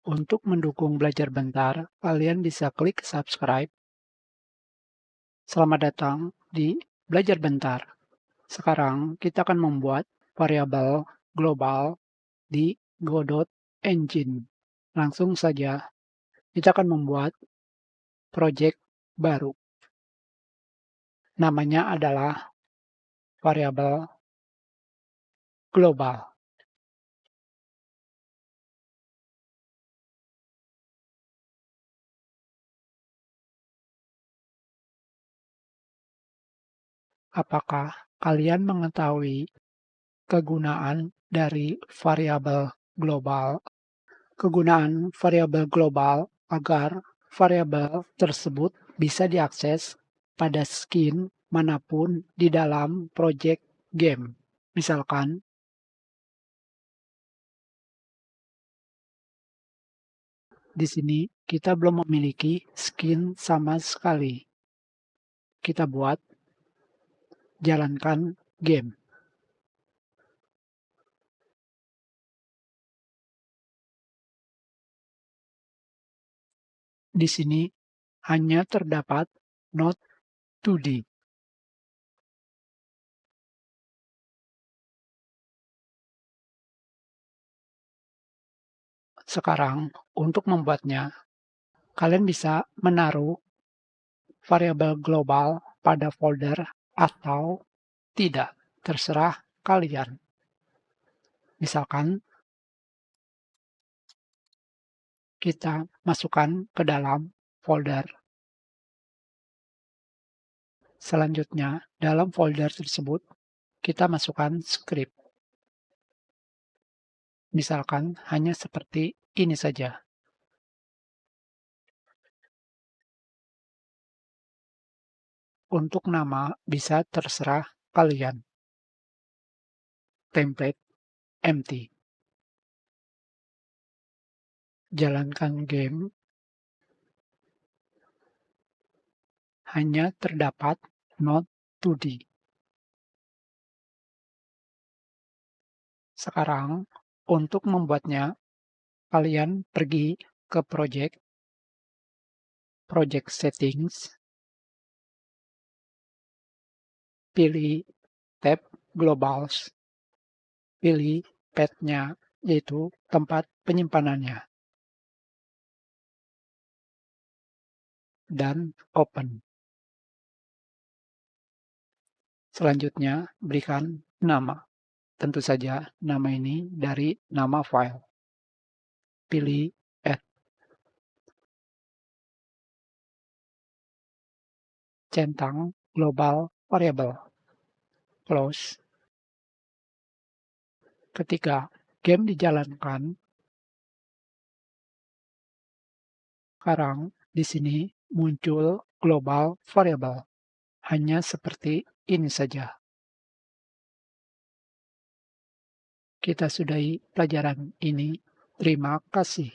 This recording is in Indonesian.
Untuk mendukung belajar bentar, kalian bisa klik subscribe. Selamat datang di Belajar Bentar. Sekarang kita akan membuat variabel global di Godot Engine. Langsung saja, kita akan membuat project baru. Namanya adalah variabel global. Apakah kalian mengetahui kegunaan dari variabel global? Kegunaan variabel global agar variabel tersebut bisa diakses pada skin manapun di dalam project game. Misalkan, di sini kita belum memiliki skin sama sekali. Kita buat jalankan game. Di sini hanya terdapat node 2D. Sekarang, untuk membuatnya, kalian bisa menaruh variabel global pada folder atau tidak, terserah kalian. Misalkan, kita masukkan ke dalam folder. Selanjutnya, dalam folder tersebut, kita masukkan script. Misalkan, hanya seperti ini saja. Untuk nama, bisa terserah kalian. Template empty. Jalankan game. Hanya terdapat node 2D. Sekarang, untuk membuatnya, kalian pergi ke project settings, pilih tab globals, pilih path-nya, yaitu tempat penyimpanannya, dan open. Selanjutnya, berikan nama. Tentu saja nama ini dari nama file. Pilih add. Centang global variable. Close. Ketika game dijalankan, sekarang di sini muncul global variable. Hanya seperti ini saja. Kita sudahi pelajaran ini. Terima kasih.